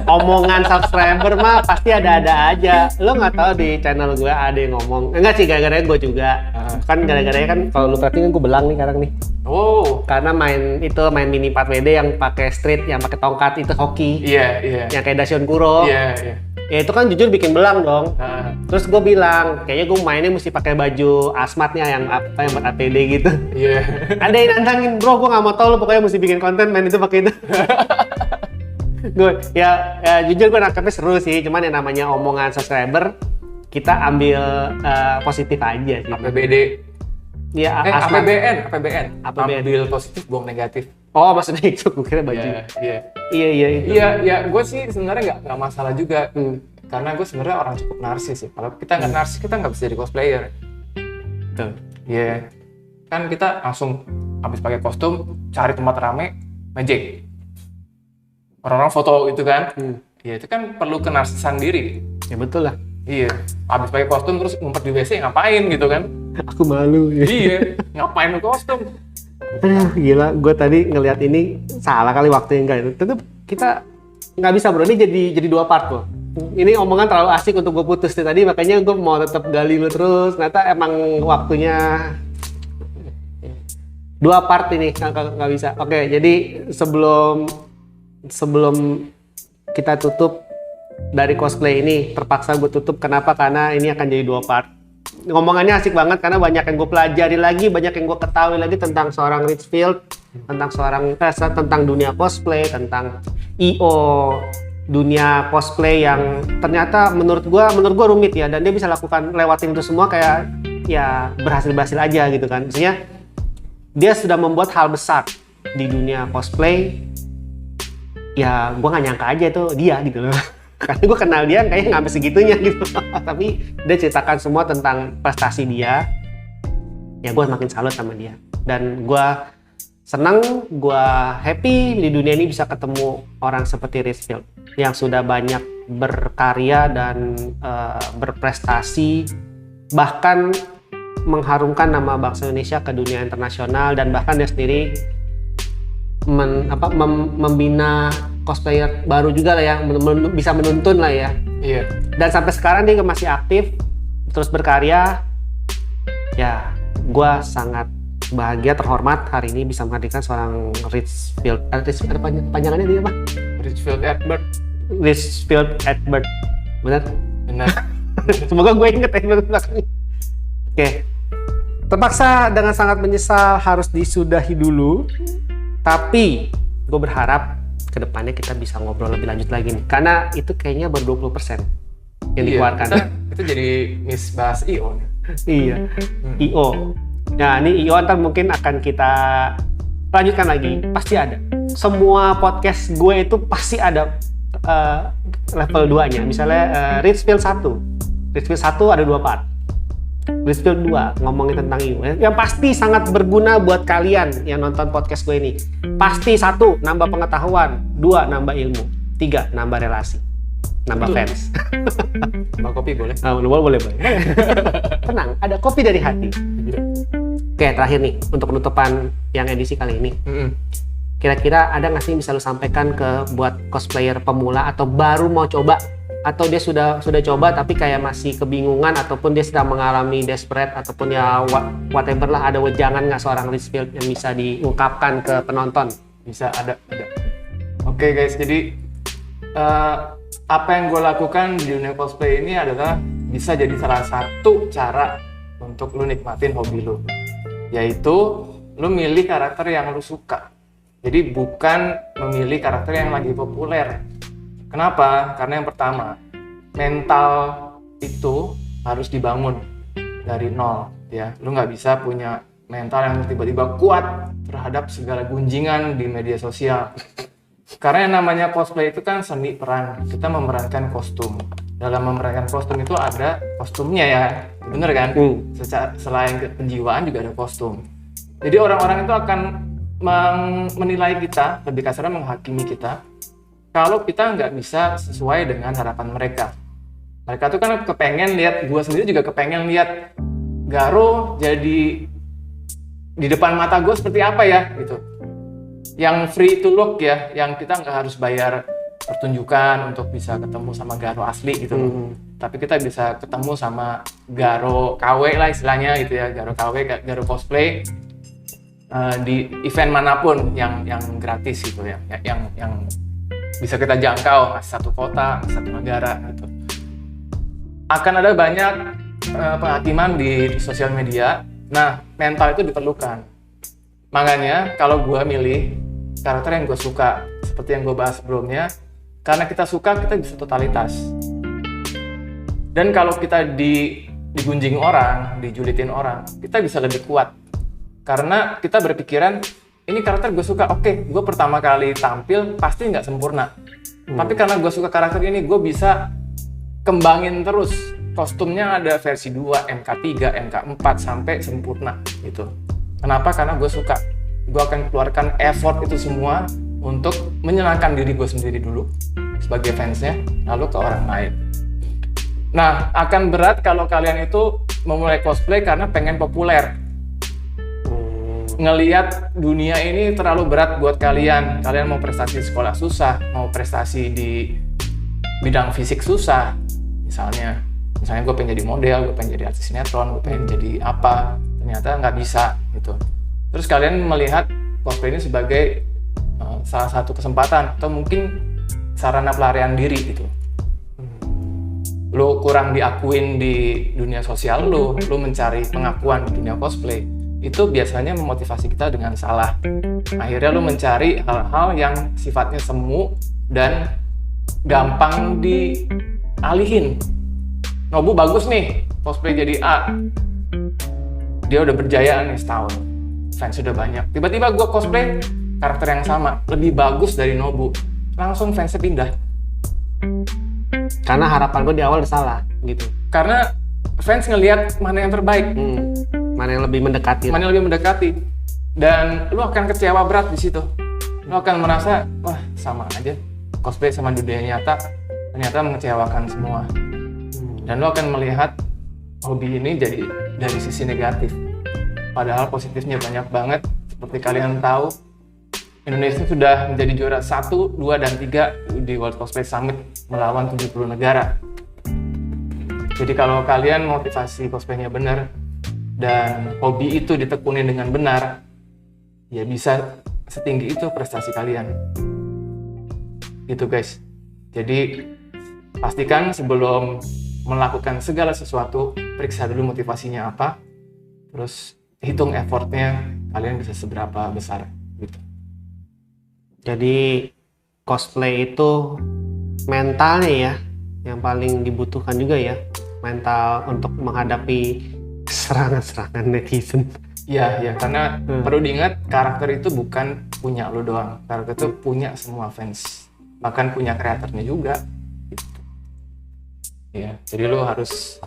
A: Omongan subscriber mah pasti ada-ada aja. Lo nggak tahu di channel gue ada yang ngomong. Enggak sih, gara-gara gue juga. Kan gara-gara kan kalau lu perhatiin kan gue belang nih sekarang nih.
B: Oh.
A: Karena main mini 4WD yang pakai street, yang pakai tongkat itu hoki.
B: Iya.
A: Yang kayak Dasion Kuro.
B: Iya.
A: Ya itu kan jujur bikin belang dong. Terus gue bilang, kayaknya gue mainnya mesti pakai baju asmatnya yang buat APD gitu.
B: Iya.
A: Ada yang nantangin, bro, gue nggak mau tahu lo pokoknya mesti bikin konten main itu pakai itu. Gue ya jujur gue nangkepnya seru sih, cuman yang namanya omongan subscriber kita ambil positif aja sih.
B: APBD.
A: Iya,
B: APBN. Ambil positif, buang negatif.
A: Oh, maksudnya itu gue kira baju.
B: Iya. Iya, gue sih sebenarnya nggak masalah juga. Karena gue sebenarnya orang cukup narsis sih. Kalau kita nggak narsis, kita nggak bisa jadi cosplayer.
A: Betul.
B: Iya. Kan kita langsung habis pakai kostum, cari tempat rame, magic. Orang-orang foto gitu kan. ya itu kan perlu kenarsisan diri.
A: Ya betul lah.
B: Iya, habis pakai kostum terus ngumpet di WC ngapain gitu kan?
A: Aku malu.
B: Iya, ngapain lu kostum?
A: Aduh, gila, gue tadi ngelihat ini salah kali waktunya enggak itu. Tetap kita nggak bisa bro, ini jadi 2 part loh. Ini omongan terlalu asik untuk gue putus nih tadi, makanya gue mau tetap gali lu terus. Ternyata emang waktunya 2 part ini, nggak bisa. Oke, jadi sebelum kita tutup dari cosplay ini, terpaksa gue tutup. Kenapa? Karena ini akan jadi 2 part. Ngomongannya asik banget karena banyak yang gue pelajari lagi, banyak yang gue ketahui lagi tentang seorang Richfield, tentang dunia cosplay, tentang IO, dunia cosplay yang ternyata menurut gue rumit ya, dan dia bisa lewatin itu semua kayak ya berhasil aja gitu kan. Maksudnya dia sudah membuat hal besar di dunia cosplay. Ya gue nggak nyangka aja itu dia gitu loh. Karena gue kenal dia kayaknya nggak sampai segitunya gitu. Tapi dia ceritakan semua tentang prestasi dia. Ya gue makin salut sama dia. Dan gue senang, gue happy di dunia ini bisa ketemu orang seperti Richfield yang sudah banyak berkarya dan berprestasi, bahkan mengharumkan nama bangsa Indonesia ke dunia internasional, dan bahkan dia sendiri membina cosplayer baru juga lah ya, bisa menuntun lah ya.
B: Iya.
A: Dan sampai sekarang dia masih aktif, terus berkarya. Ya, gue sangat bahagia, terhormat hari ini bisa menghadirkan seorang Richfield. Ada panjangannya dia apa?
B: Richfield Edward.
A: Richfield Edward. Benar?
B: Benar.
A: Semoga gue inget ya belakangnya. Oke. Terpaksa dengan sangat menyesal harus disudahi dulu. Tapi gue berharap kedepannya kita bisa ngobrol lebih lanjut lagi nih. Karena itu kayaknya baru 20% yang dikeluarkan.
B: Itu jadi Miss bahas IO.
A: Iya, IO. Nah ini IO ntar mungkin akan kita lanjutkan lagi. Pasti ada. Semua podcast gue itu pasti ada level 2-nya. Misalnya Richfield 1. Richfield 1 ada 2 part. Richfield 2 ngomongin tentang IO. Yang pasti sangat berguna buat kalian yang nonton podcast gue ini. Pasti 1, nambah pengetahuan. 2, nambah ilmu. 3, nambah relasi. Nambah fans.
B: Nambah kopi boleh?
A: Boleh. Tenang, ada kopi dari hati. Oke, terakhir nih untuk penutupan yang edisi kali ini. Kira-kira ada nggak sih yang bisa lu sampaikan ke buat cosplayer pemula atau baru mau coba, atau dia sudah coba tapi kayak masih kebingungan, ataupun dia sedang mengalami desperate, ataupun ya whatever lah, ada wejangan nggak seorang Richfield yang bisa diungkapkan ke penonton?
B: Bisa, ada. Oke guys, jadi apa yang gue lakukan di dunia cosplay ini adalah bisa jadi salah satu cara untuk lu nikmatin hobi lu, yaitu lu milih karakter yang lu suka. Jadi bukan memilih karakter yang lagi populer. Kenapa? Karena yang pertama, mental itu harus dibangun dari nol ya. Lu nggak bisa punya mental yang tiba-tiba kuat terhadap segala gunjingan di media sosial. Karena yang namanya cosplay itu kan seni peran. Kita memerankan kostum. Dalam memerankan kostum itu ada kostumnya ya, bener kan? Selain penjiwaan juga ada kostum. Jadi orang-orang itu akan menilai kita, lebih kasarnya menghakimi kita, kalau kita nggak bisa sesuai dengan harapan mereka. Mereka tuh kan kepengen lihat, gue sendiri juga kepengen lihat Garo jadi di depan mata gue seperti apa ya gitu. Yang free to look ya, yang kita nggak harus bayar pertunjukan untuk bisa ketemu sama Garo asli gitu. Tapi kita bisa ketemu sama Garo KW lah istilahnya gitu ya, Garo KW, Garo cosplay di event manapun yang gratis gitu ya, yang bisa kita jangkau, satu kota, satu negara gitu. Akan ada banyak penghakiman di sosial media. Nah, mental itu diperlukan. Makanya kalau gue milih karakter yang gue suka, seperti yang gue bahas sebelumnya, karena kita suka, kita bisa totalitas. Dan kalau kita digunjing orang, dijulitin orang, kita bisa lebih kuat. Karena kita berpikiran, ini karakter gue suka, oke, gue pertama kali tampil pasti nggak sempurna. Tapi karena gue suka karakter ini, gue bisa kembangin terus. Kostumnya ada versi 2, MK3, MK4, sampai sempurna gitu. Kenapa? Karena gue suka. Gue akan keluarkan effort itu semua untuk menyenangkan diri gue sendiri dulu. sebagai fansnya, lalu ke orang lain. Nah, akan berat kalau kalian itu memulai cosplay karena pengen populer. Ngelihat dunia ini terlalu berat buat kalian. Kalian mau prestasi di sekolah susah, mau prestasi di bidang fisik susah. Misalnya gue pengen jadi model, gue pengen jadi artis sinetron, gue pengen jadi apa, ternyata nggak bisa gitu. Terus kalian melihat cosplay ini sebagai salah satu kesempatan atau mungkin sarana pelarian diri gitu. Lu kurang diakuin di dunia sosial lu mencari pengakuan di dunia cosplay. Itu biasanya memotivasi kita dengan salah. Akhirnya lu mencari hal-hal yang sifatnya semu dan gampang dialihin. Nobu bagus nih, cosplay jadi A. Dia udah berjaya nih setahun, fans sudah banyak. Tiba-tiba gue cosplay karakter yang sama, lebih bagus dari Nobu. Langsung fansnya pindah.
A: Karena harapan gue di awal udah salah gitu.
B: Karena fans ngelihat mana yang terbaik.
A: Mana yang lebih mendekati.
B: Mana yang lebih mendekati. Dan lu akan kecewa berat di situ. Lu akan merasa, wah sama aja. Cosplay sama dunia nyata ternyata mengecewakan semua. Dan lu akan melihat hobi ini jadi dari sisi negatif. Padahal positifnya banyak banget. Seperti kalian tahu, Indonesia sudah menjadi juara 1, 2, dan 3 di World Cosplay Summit melawan 70 negara. Jadi kalau kalian motivasi cosplaynya benar dan hobi itu ditekuni dengan benar, ya bisa setinggi itu prestasi kalian. Gitu guys. Jadi pastikan sebelum melakukan segala sesuatu, periksa dulu motivasinya apa, terus hitung effortnya kalian bisa seberapa besar gitu.
A: Jadi cosplay itu mentalnya ya yang paling dibutuhkan juga ya, mental untuk menghadapi serangan-serangan netizen.
B: Ya, karena perlu diingat karakter itu bukan punya lo doang, karakter itu punya semua fans, bahkan punya kreatornya juga. Gitu. Ya, jadi lo harus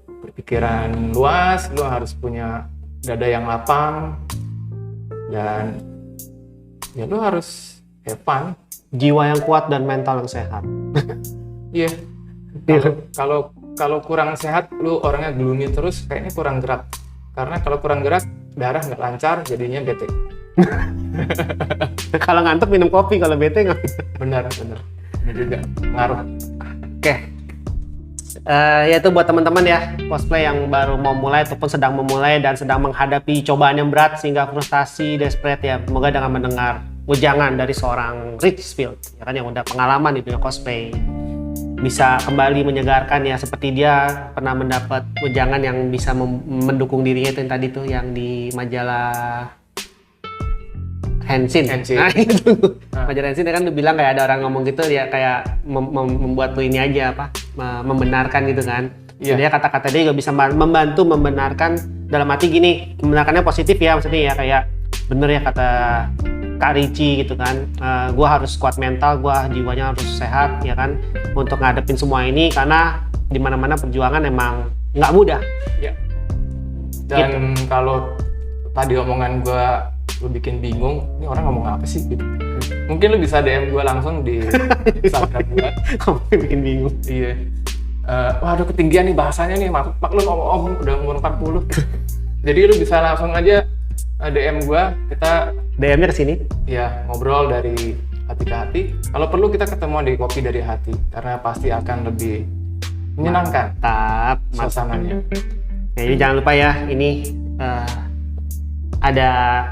B: berpikiran luas, lo harus punya dada yang lapang, dan ya lo harus have fun.
A: Jiwa yang kuat dan mental yang sehat.
B: Iya. Kalau kurang sehat, lu orangnya gloomy terus, kayaknya kurang gerak. Karena kalau kurang gerak, darah nggak lancar, jadinya bete.
A: Kalau ngantuk minum kopi, kalau bete nggak.
B: Benar. Ini juga ngaruh.
A: Oke. Ya itu buat teman-teman ya, cosplay yang baru mau mulai ataupun sedang memulai dan sedang menghadapi cobaan yang berat sehingga frustasi, desperate ya. Semoga dengan mendengar wejangan dari seorang Richfield, ya kan, yang udah pengalaman di dunia cosplay, bisa kembali menyegarkan ya, seperti dia pernah mendapat wejangan yang bisa mendukung dirinya itu yang tadi tuh yang di majalah Henshin. Nah, itu. Majalah Henshin kan lu bilang kayak ada orang ngomong gitu ya, kayak membuat lu ini aja apa, membenarkan gitu kan. Jadi kata-kata dia juga bisa membantu membenarkan, dalam arti gini, membenarkannya positif ya, maksudnya ya kayak bener ya kata Kak Ricci gitu kan, gue harus kuat mental, gue jiwanya harus sehat ya kan, untuk ngadepin semua ini, karena di mana-mana perjuangan emang nggak mudah.
B: Ya. Dan gitu. Kalau tadi omongan gue lu bikin bingung, ini orang ngomong apa sih gitu. Mungkin lu bisa DM gue langsung di Instagram gue.
A: Kamu bikin bingung.
B: Iya. Waduh ketinggian nih bahasanya nih, maklum om udah umur 40. Jadi lu bisa langsung aja DM gue, kita
A: DM-nya ke sini.
B: Ya, ngobrol dari hati ke hati. Kalau perlu kita ketemu di Kopi Dari Hati, karena pasti akan lebih menyenangkan.
A: Mantap
B: suasananya.
A: Jadi jangan lupa ya, ini ada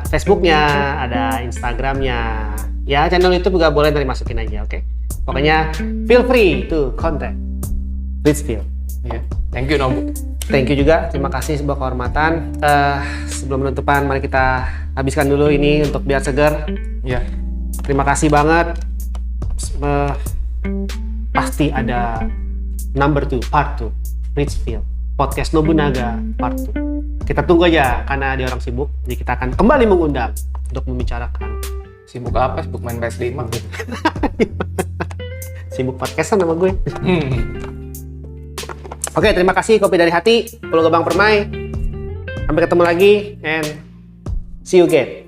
A: Facebooknya, ada Instagramnya. Ya, channel YouTube juga boleh nanti masukin aja, oke? Pokoknya feel free to contact Richfield.
B: Iya, thank you Nobu.
A: Thank you juga, terima kasih, sebuah kehormatan. Sebelum penutupan, mari kita habiskan dulu ini untuk biar segar.
B: Iya.
A: Terima kasih banget. Pasti ada number 2, part 2, Richfield, podcast Nobunaga part 2. Kita tunggu aja, karena dia orang sibuk, jadi kita akan kembali mengundang untuk membicarakan.
B: Sibuk apa? Sibuk main PS5.
A: Sibuk podcastan sama gue. Oke, terima kasih Kopi Dari Hati, Pulau Gebang Permai. Sampai ketemu lagi, and see you again.